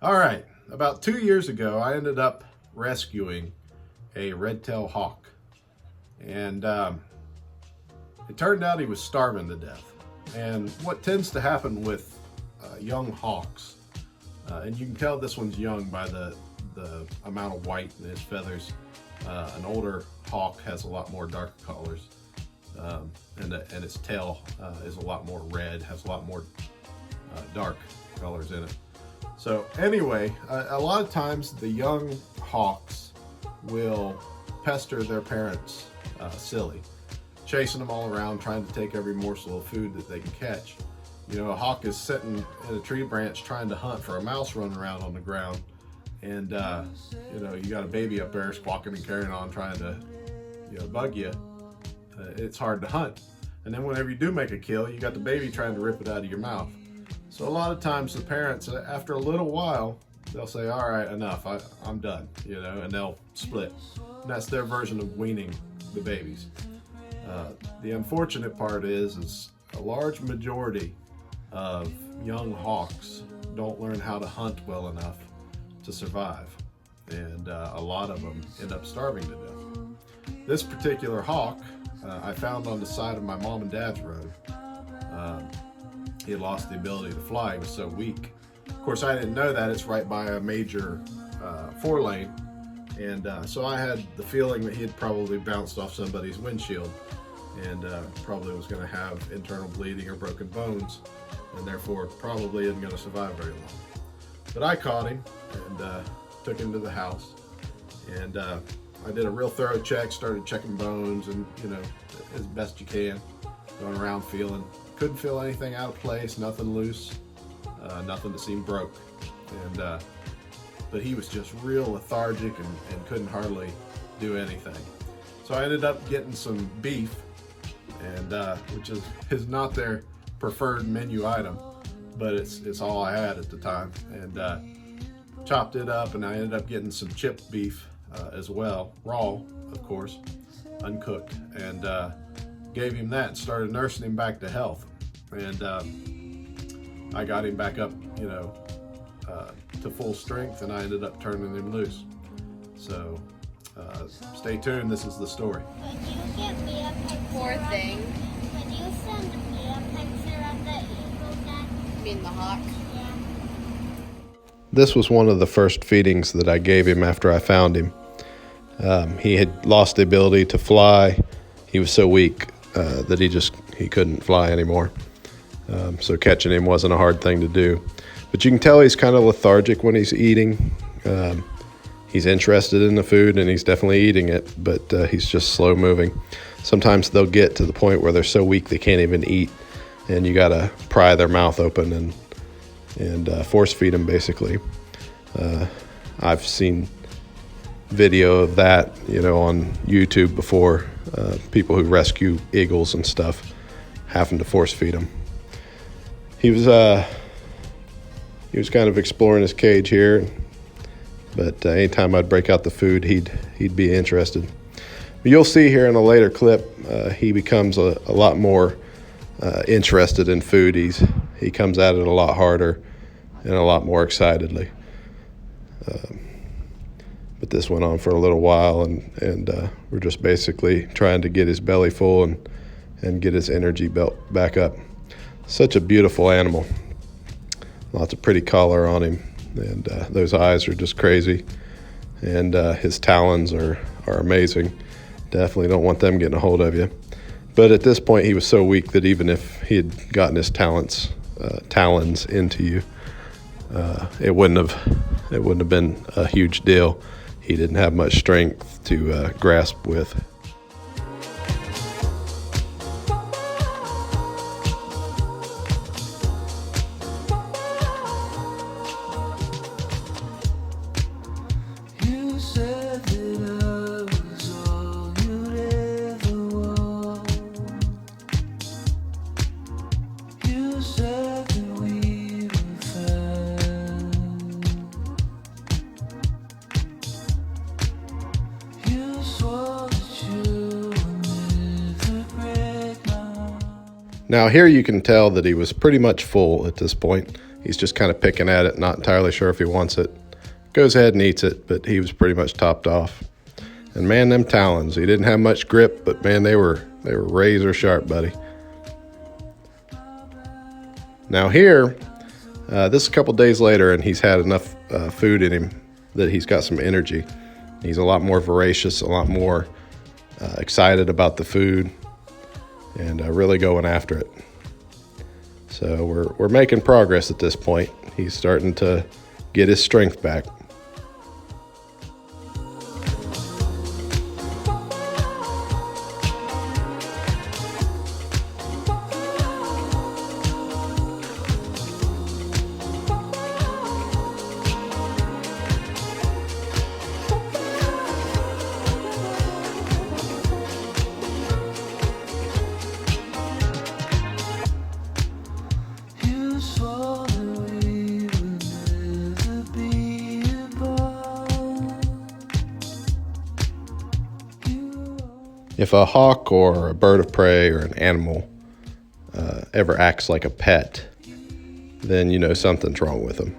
All right, about 2 years ago, I ended up rescuing a red-tailed hawk. And it turned out he was starving to death. And what tends to happen with young hawks, and you can tell this one's young by the amount of white in his feathers. An older hawk has a lot more dark colors, and its tail is a lot more red, has a lot more dark colors in it. So anyway, a lot of times the young hawks will pester their parents silly, chasing them all around, trying to take every morsel of food that they can catch. You know, a hawk is sitting in a tree branch trying to hunt for a mouse running around on the ground, and you know, you got a baby up there squawking and carrying on trying to, you know, bug you. It's hard to hunt. And then whenever you do make a kill, you got the baby trying to rip it out of your mouth. So a lot of times the parents, after a little while, they'll say, all right, enough, I'm done, you know, and they'll split. And that's their version of weaning the babies. The unfortunate part is a large majority of young hawks don't learn how to hunt well enough to survive. And a lot of them end up starving to death. This particular hawk I found on the side of my mom and dad's road. He had lost the ability to fly. He was so weak. Of course, I didn't know that. It's right by a major 4-lane. And so I had the feeling that he had probably bounced off somebody's windshield and probably was going to have internal bleeding or broken bones, and therefore probably isn't going to survive very long. But I caught him and took him to the house. And I did a real thorough check, started checking bones and, you know, as best you can, going around feeling. Couldn't feel anything out of place, nothing loose, nothing that seemed broke. And but he was just real lethargic and couldn't hardly do anything. So I ended up getting some beef, and which is not their preferred menu item, but it's all I had at the time. And chopped it up, and I ended up getting some chipped beef as well, raw, of course, uncooked, and gave him that and started nursing him back to health. And I got him back up, you know, to full strength, and I ended up turning him loose. So stay tuned, this is the story. Could you get me a picture? Poor thing. Could you send me a picture of the eagle then? You mean the hawk? Yeah. This was one of the first feedings that I gave him after I found him. He had lost the ability to fly. He was so weak that he couldn't fly anymore. So catching him wasn't a hard thing to do. But you can tell he's kind of lethargic when he's eating. He's interested in the food and he's definitely eating it, but he's just slow moving. Sometimes they'll get to the point where they're so weak they can't even eat, and you gotta pry their mouth open and force feed them, basically. I've seen video of that, you know, on YouTube before, people who rescue eagles and stuff having to force feed them. He was kind of exploring his cage here, but anytime I'd break out the food, he'd be interested. But you'll see here in a later clip, he becomes a lot more interested in food. He comes at it a lot harder and a lot more excitedly. But this went on for a little while, and we're just basically trying to get his belly full and get his energy belt back up. Such a beautiful animal. Lots of pretty color on him, and those eyes are just crazy. And his talons are amazing. Definitely don't want them getting a hold of you. But at this point, he was so weak that even if he had gotten his talons into you, it wouldn't have been a huge deal. He didn't have much strength to grasp with. Now here you can tell that he was pretty much full at this point. He's just kind of picking at it, not entirely sure if he wants it. Goes ahead and eats it, but he was pretty much topped off. And man, them talons, he didn't have much grip, but man, they were razor sharp, buddy. Now here, this is a couple days later, and he's had enough food in him that he's got some energy. He's a lot more voracious, a lot more excited about the food, and really going after it. So we're making progress at this point. He's starting to get his strength back. If a hawk or a bird of prey or an animal ever acts like a pet, then you know something's wrong with him.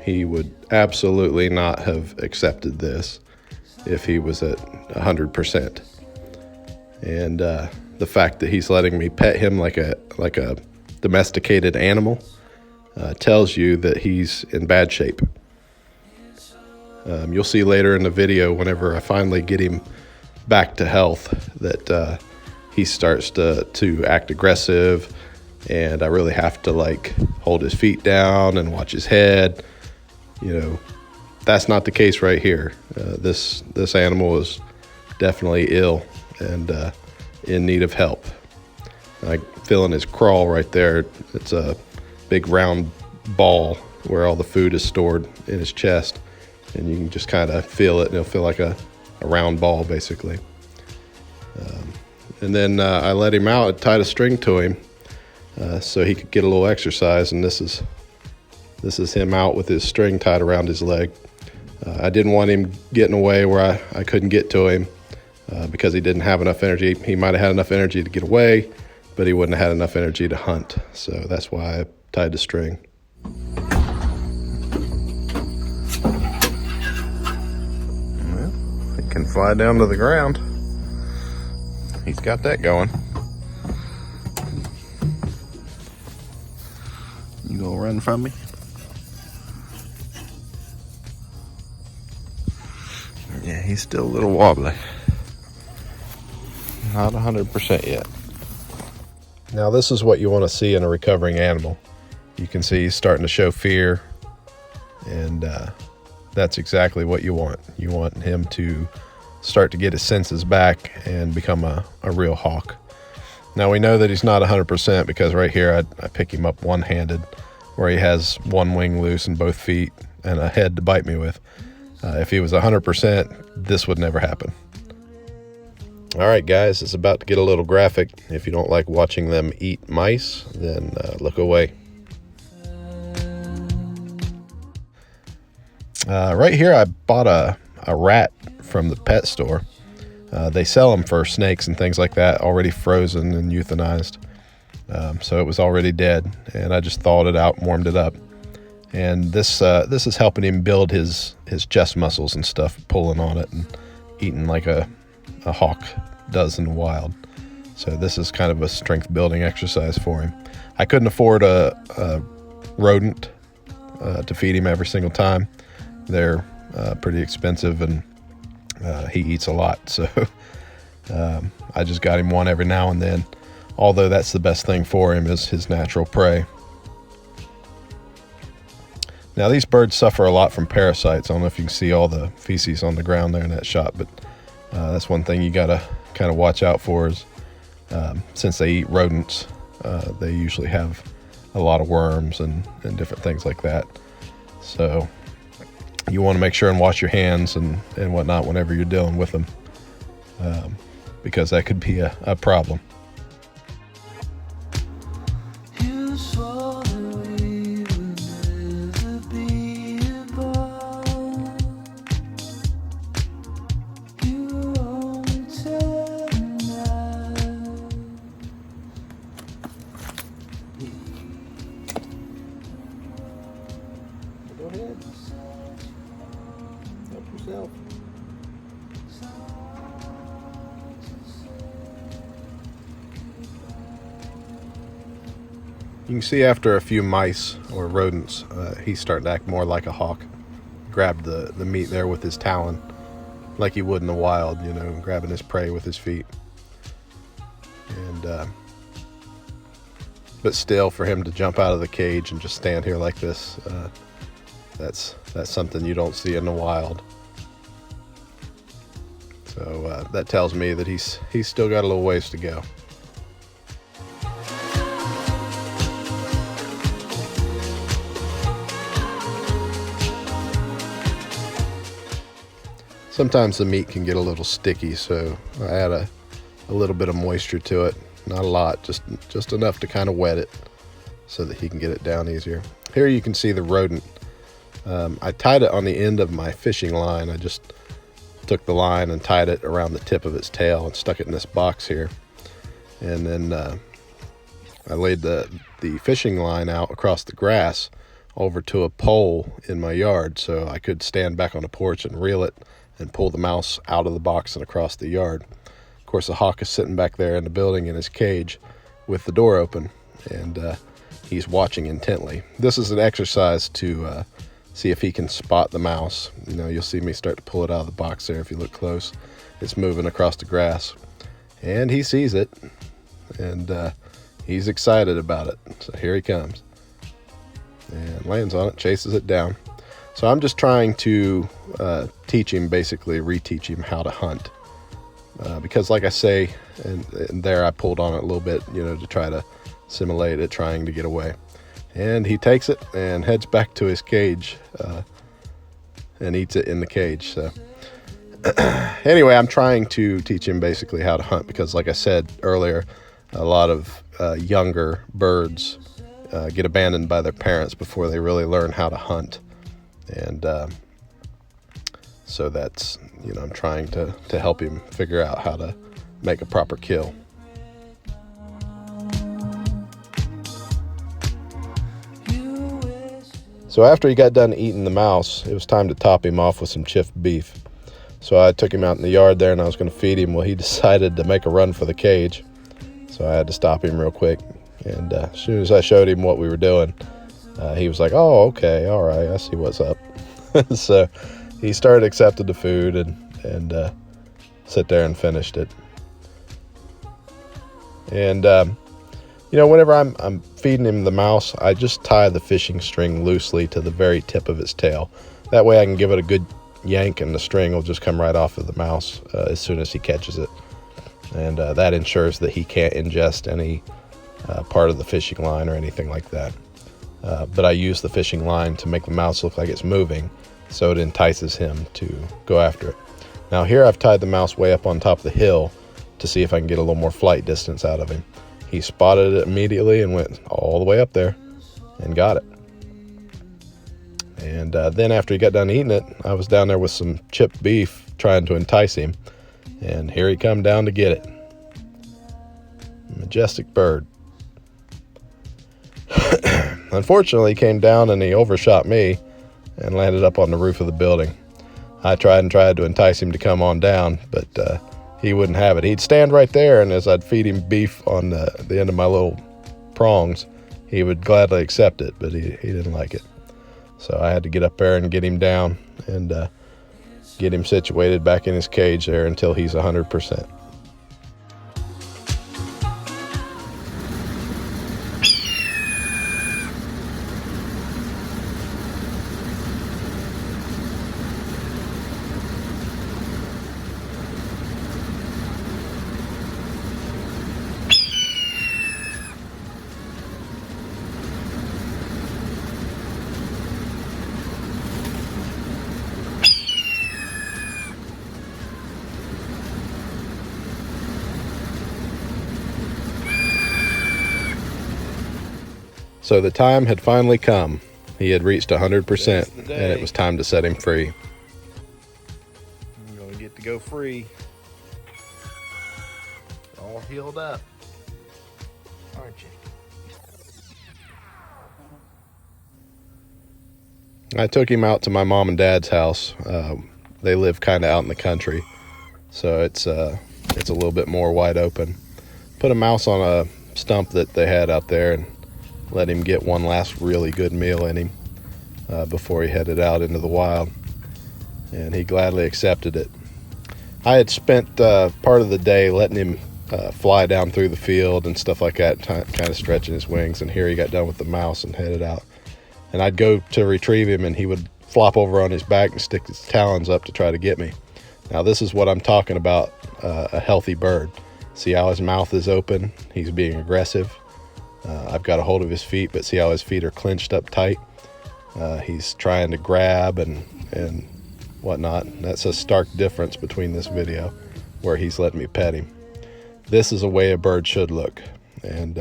He would absolutely not have accepted this if he was at 100%. And the fact that he's letting me pet him like a domesticated animal tells you that he's in bad shape. You'll see later in the video, whenever I finally get him back to health, that he starts to act aggressive, and I really have to like hold his feet down and watch his head. You know, that's not the case right here. This animal is definitely ill and in need of help. I'm feeling his crawl right there. It's a big round ball where all the food is stored in his chest. And you can just kind of feel it, and it'll feel like a round ball, basically. And then I let him out, I tied a string to him so he could get a little exercise, and this is him out with his string tied around his leg. I didn't want him getting away where I couldn't get to him because he didn't have enough energy. He might have had enough energy to get away, but he wouldn't have had enough energy to hunt. So that's why I tied the string. Can fly down to the ground. He's got that going. You gonna run from me? Yeah, he's still a little wobbly. Not 100% yet. Now this is what you want to see in a recovering animal. You can see he's starting to show fear, and that's exactly what you want. You want him to start to get his senses back and become a real hawk. Now we know that he's not 100% because right here I pick him up one-handed, where he has one wing loose and both feet and a head to bite me with. If he was 100%, this would never happen. All right, guys, it's about to get a little graphic. If you don't like watching them eat mice, then look away. Right here, I bought a rat from the pet store. They sell them for snakes and things like that, already frozen and euthanized. So it was already dead, and I just thawed it out and warmed it up. And this is helping him build his chest muscles and stuff, pulling on it and eating like a hawk does in the wild. So this is kind of a strength building exercise for him. I couldn't afford a rodent to feed him every single time. They're pretty expensive, and he eats a lot. So I just got him one every now and then, although that's the best thing for him is his natural prey. Now these birds suffer a lot from parasites. I don't know if you can see all the feces on the ground there in that shot, but that's one thing you gotta kind of watch out for is since they eat rodents, they usually have a lot of worms and different things like that. So you want to make sure and wash your hands and whatnot whenever you're dealing with them, because that could be a problem. ahead. Help yourself. You can see after a few mice or rodents, he's starting to act more like a hawk. Grabbed the meat there with his talon, like he would in the wild, you know, grabbing his prey with his feet. And but still, for him to jump out of the cage and just stand here like this, that's something you don't see in the wild. So that tells me that he's still got a little ways to go. Sometimes the meat can get a little sticky, so I add a little bit of moisture to it. Not a lot, just enough to kind of wet it so that he can get it down easier. Here you can see the rodent. I tied it on the end of my fishing line. I just took the line and tied it around the tip of its tail and stuck it in this box here. And then I laid the fishing line out across the grass over to a pole in my yard so I could stand back on the porch and reel it and pull the mouse out of the box and across the yard. Of course, the hawk is sitting back there in the building in his cage with the door open, and he's watching intently. This is an exercise to see if he can spot the mouse. You know, you'll see me start to pull it out of the box there if you look close. It's moving across the grass, and he sees it, and he's excited about it. So here he comes, and lands on it, chases it down. So I'm just trying to teach him, basically reteach him how to hunt. Because like I say, and there I pulled on it a little bit, you know, to try to simulate it trying to get away. And he takes it and heads back to his cage and eats it in the cage. So anyway, I'm trying to teach him basically how to hunt because like I said earlier, a lot of younger birds get abandoned by their parents before they really learn how to hunt. And so that's, you know, I'm trying to help him figure out how to make a proper kill. So after he got done eating the mouse, it was time to top him off with some chipped beef. So I took him out in the yard there and I was going to feed him. Well, he decided to make a run for the cage. So I had to stop him real quick. And as soon as I showed him what we were doing, he was like, oh, okay, all right, I see what's up. So he started accepting the food and sit there and finished it. And, you know, whenever I'm feeding him the mouse, I just tie the fishing string loosely to the very tip of its tail. That way I can give it a good yank and the string will just come right off of the mouse as soon as he catches it. And that ensures that he can't ingest any part of the fishing line or anything like that. But I use the fishing line to make the mouse look like it's moving, so it entices him to go after it. Now here I've tied the mouse way up on top of the hill to see if I can get a little more flight distance out of him. He spotted it immediately and went all the way up there and got it. And then after he got done eating it, I was down there with some chipped beef trying to entice him. And here he come down to get it. Majestic bird. Unfortunately, he came down and he overshot me and landed up on the roof of the building. I tried to entice him to come on down, but he wouldn't have it. He'd stand right there, and as I'd feed him beef on the end of my little prongs, he would gladly accept it, but he didn't like it. So I had to get up there and get him down and get him situated back in his cage there until he's 100%. So the time had finally come. He had reached 100%, and it was time to set him free. I'm going to get to go free. All healed up, aren't you? I took him out to my mom and dad's house. They live kind of out in the country, so it's a little bit more wide open. Put a mouse on a stump that they had out there and let him get one last really good meal in him before he headed out into the wild, and he gladly accepted it. I had spent part of the day letting him fly down through the field and stuff like that, kind of stretching his wings, and here he got done with the mouse and headed out. And I'd go to retrieve him, and he would flop over on his back and stick his talons up to try to get me. Now, this is what I'm talking about, a healthy bird. See how his mouth is open? He's being aggressive. I've got a hold of his feet, but see how his feet are clenched up tight? He's trying to grab and whatnot. That's a stark difference between this video where he's letting me pet him. This is a way a bird should look. And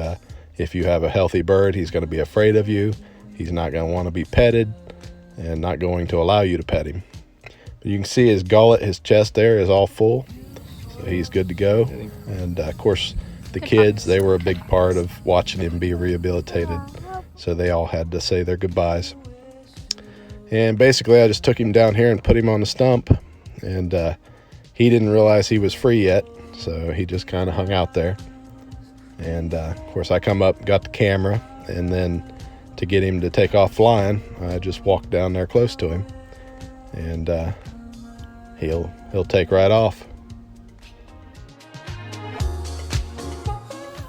if you have a healthy bird, he's going to be afraid of you. He's not going to want to be petted and not going to allow you to pet him. But you can see his gullet, his chest there is all full. So he's good to go. And of course, the kids, they were a big part of watching him be rehabilitated. So they all had to say their goodbyes. And basically, I just took him down here and put him on the stump. And he didn't realize he was free yet. So he just kind of hung out there. And of course, I come up, got the camera, and then to get him to take off flying, I just walked down there close to him. And he'll take right off.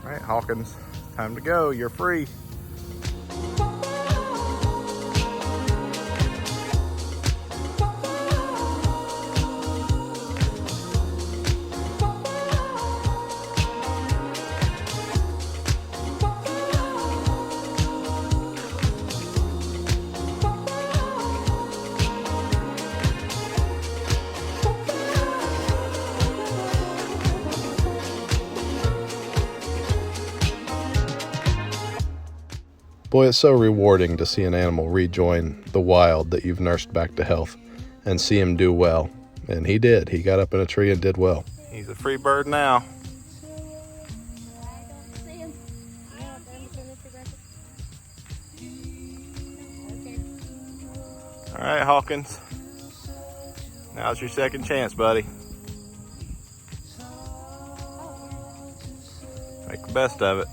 All right, Hawkins, time to go. You're free. Boy, it's so rewarding to see an animal rejoin the wild that you've nursed back to health and see him do well. And he did. He got up in a tree and did well. He's a free bird now. All right, Hawkins. Now's your second chance, buddy. Make the best of it.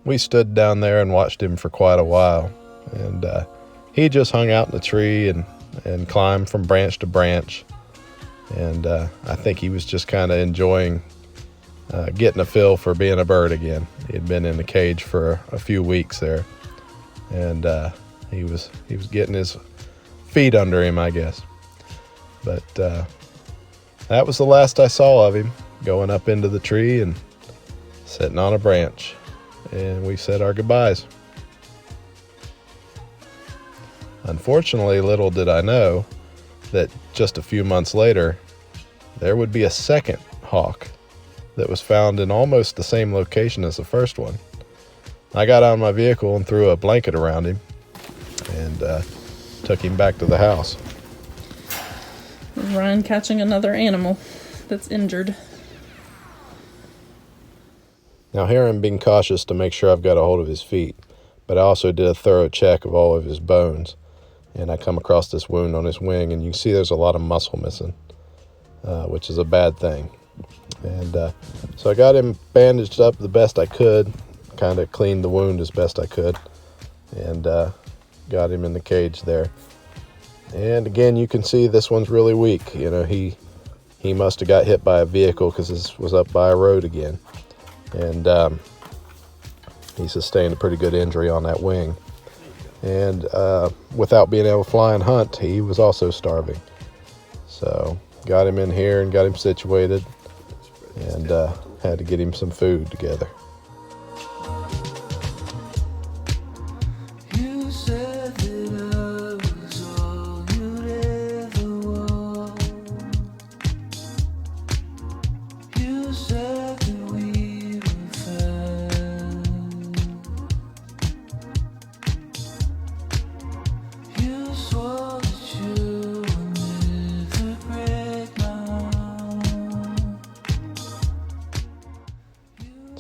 We stood down there and watched him for quite a while, and he just hung out in the tree and climbed from branch to branch, and I think he was just kind of enjoying getting a feel for being a bird again. He'd been in the cage for a few weeks there, and he was getting his feet under him, I guess. But that was the last I saw of him, going up into the tree and sitting on a branch. And we said our goodbyes. Unfortunately, little did I know that just a few months later, there would be a second hawk that was found in almost the same location as the first one. I got out of my vehicle and threw a blanket around him and took him back to the house. Ryan catching another animal that's injured. Now here I'm being cautious to make sure I've got a hold of his feet, but I also did a thorough check of all of his bones, and I come across this wound on his wing, and you can see there's a lot of muscle missing, which is a bad thing. And so I got him bandaged up the best I could, kind of cleaned the wound as best I could, and got him in the cage there. And again, you can see this one's really weak. You know, he must have got hit by a vehicle because this was up by a road again. And he sustained a pretty good injury on that wing. And without being able to fly and hunt, he was also starving. So got him in here and got him situated, and had to get him some food together.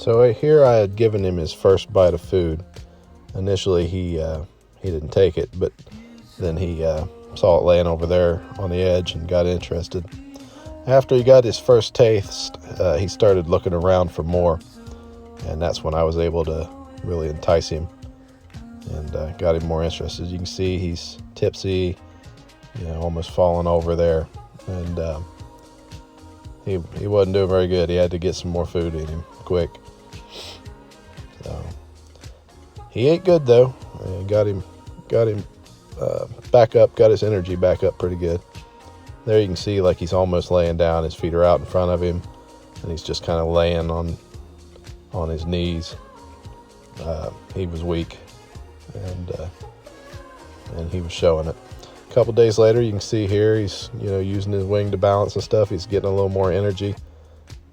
So here I had given him his first bite of food. Initially he didn't take it, but then he saw it laying over there on the edge and got interested. After he got his first taste, he started looking around for more, and that's when I was able to really entice him and got him more interested. You can see he's tipsy, almost falling over there, and he wasn't doing very good. He had to get some more food in him quick. So he ate good though. Got him back up, got his energy back up pretty good. There you can see like he's almost laying down. His feet are out in front of him, and he's just kind of laying on his knees. He was weak, and he was showing it. A couple days later, you can see here he's using his wing to balance and stuff. He's getting a little more energy,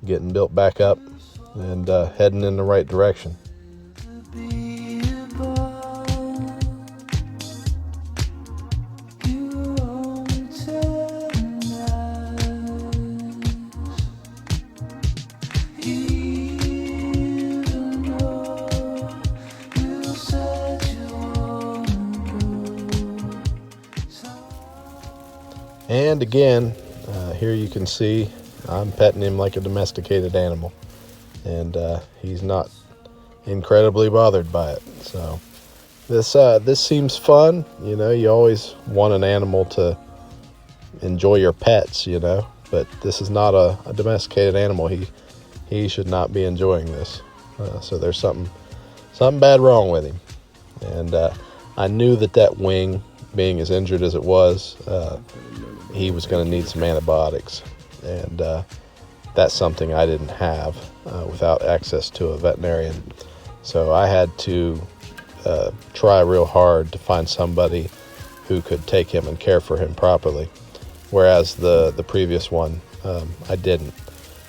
getting built back up, and heading in the right direction. And again, here you can see I'm petting him like a domesticated animal, and he's not incredibly bothered by it. So this seems fun. You always want an animal to enjoy your pets, but this is not a domesticated animal. He should not be enjoying this. So there's something bad wrong with him, and I knew that wing, being as injured as it was, he was going to need some antibiotics, and that's something I didn't have without access to a veterinarian. So I had to try real hard to find somebody who could take him and care for him properly, whereas the previous one, I didn't.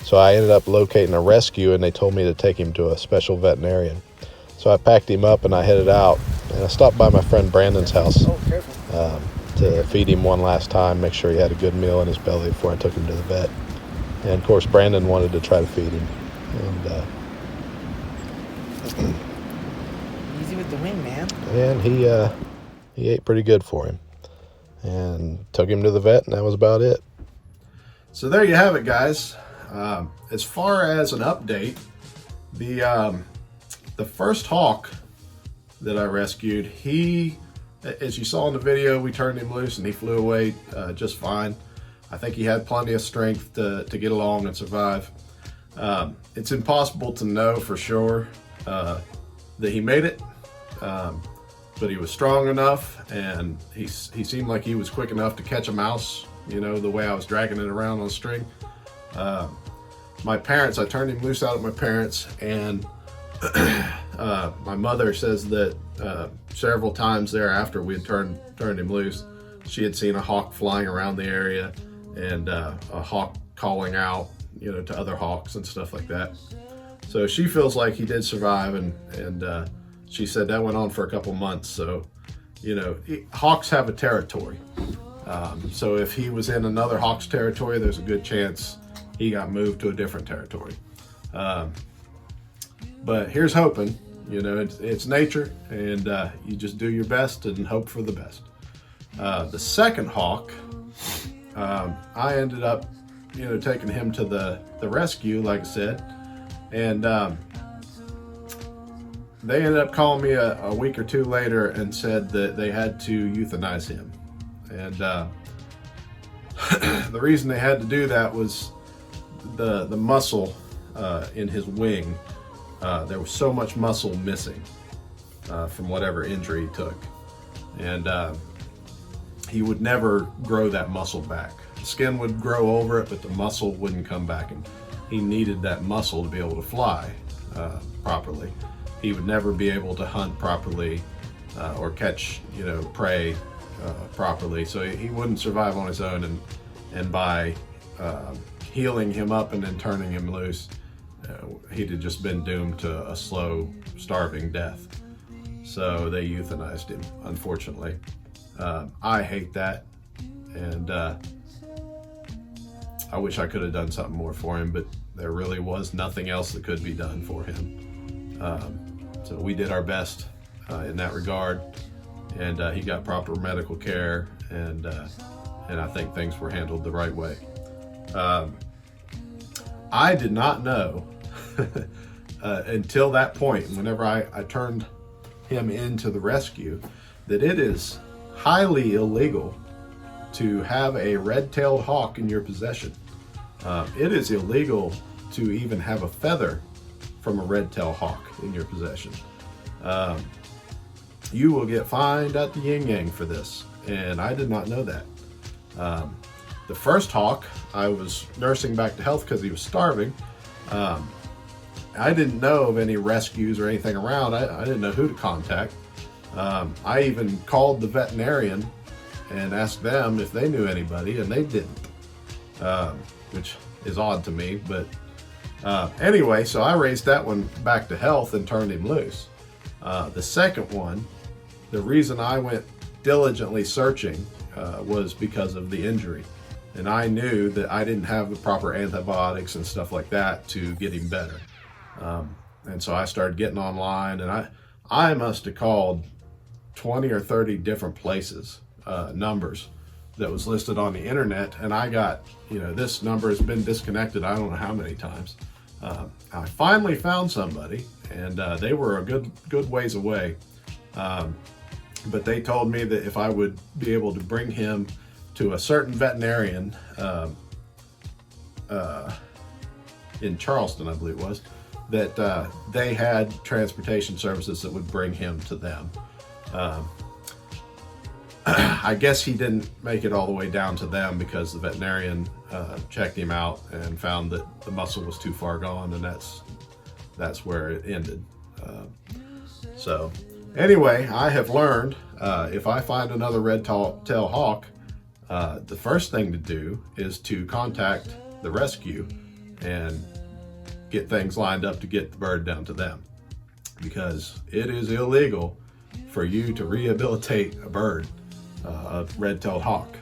So I ended up locating a rescue, and they told me to take him to a special veterinarian. So I packed him up and I headed out, and I stopped by my friend Brandon's house to feed him one last time, make sure he had a good meal in his belly before I took him to the vet. And of course Brandon wanted to try to feed him, and easy with the wing, man. And he ate pretty good for him, and took him to the vet, and that was about it. So there you have it, guys. As far as an update, the first hawk that I rescued, he, as you saw in the video, we turned him loose and he flew away just fine. I think he had plenty of strength to get along and survive. It's impossible to know for sure that he made it, but he was strong enough, and he seemed like he was quick enough to catch a mouse, the way I was dragging it around on a string. My parents, I turned him loose out at my parents', and my mother says that several times thereafter we had turned him loose, she had seen a hawk flying around the area, and a hawk calling out, to other hawks and stuff like that. So she feels like he did survive, and she said that went on for a couple months. So, hawks have a territory. So if he was in another hawk's territory, there's a good chance he got moved to a different territory. But here's hoping. It's nature, and you just do your best and hope for the best. The second hawk, I ended up, taking him to the rescue, like I said, and they ended up calling me a week or two later and said that they had to euthanize him. And the reason they had to do that was the muscle in his wing. There was so much muscle missing from whatever injury he took, and he would never grow that muscle back. The skin would grow over it, but the muscle wouldn't come back, and he needed that muscle to be able to fly properly. He would never be able to hunt properly or catch prey properly, so he wouldn't survive on his own. And by healing him up and then turning him loose, he'd have just been doomed to a slow, starving death. So they euthanized him, unfortunately. I hate that, and I wish I could have done something more for him, but There really was nothing else that could be done for him. So we did our best in that regard, and he got proper medical care, and I think things were handled the right way. I did not know until that point, whenever I turned him into the rescue, that it is highly illegal to have a red-tailed hawk in your possession. It is illegal to even have a feather from a red-tailed hawk in your possession. You will get fined at the yin yang for this, and I did not know that. The first hawk, I was nursing back to health because he was starving. I didn't know of any rescues or anything around. I didn't know who to contact. I even called the veterinarian and asked them if they knew anybody, and they didn't, which is odd to me. But anyway, so I raised that one back to health and turned him loose. The second one, the reason I went diligently searching was because of the injury. And I knew that I didn't have the proper antibiotics and stuff like that to get him better. And so I started getting online, and I must have called 20 or 30 different places, numbers that was listed on the internet. And I got, this number has been disconnected I don't know how many times. I finally found somebody, and they were a good ways away. But they told me that if I would be able to bring him to a certain veterinarian in Charleston, I believe it was, that they had transportation services that would bring him to them. I guess he didn't make it all the way down to them because the veterinarian checked him out and found that the muscle was too far gone, and that's where it ended. So anyway, I have learned if I find another red-tailed hawk, the first thing to do is to contact the rescue and get things lined up to get the bird down to them, because it is illegal for you to rehabilitate a bird, a red-tailed hawk.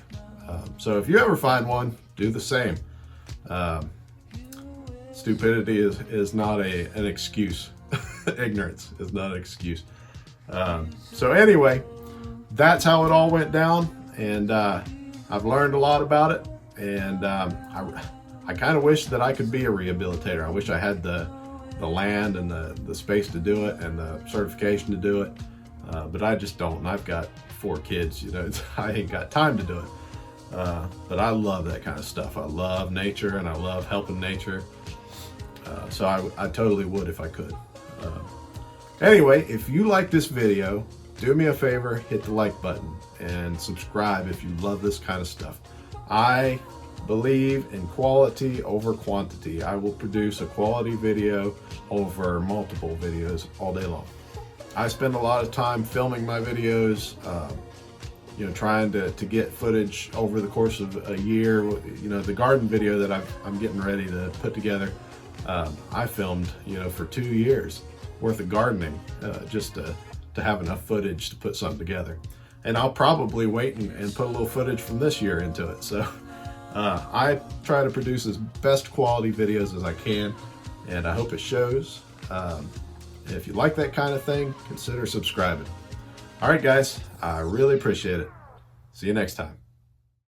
So if you ever find one, do the same. Stupidity is not an excuse. Ignorance is not an excuse. So anyway, that's how it all went down, and I've learned a lot about it, and I kind of wish that I could be a rehabilitator. I wish I had the land and the space to do it and the certification to do it, but I just don't. And I've got 4 kids, I ain't got time to do it. But I love that kind of stuff. I love nature, and I love helping nature. So I totally would if I could. Anyway, if you like this video, do me a favor, hit the like button and subscribe if you love this kind of stuff. I believe in quality over quantity. I will produce a quality video over multiple videos all day long. I spend a lot of time filming my videos, trying to get footage over the course of a year. The garden video that I'm getting ready to put together, I filmed, for 2 years worth of gardening, just to have enough footage to put something together. And I'll probably wait and put a little footage from this year into it. So I try to produce as best quality videos as I can, and I hope it shows. If you like that kind of thing, consider subscribing. All right, guys, I really appreciate it. See you next time.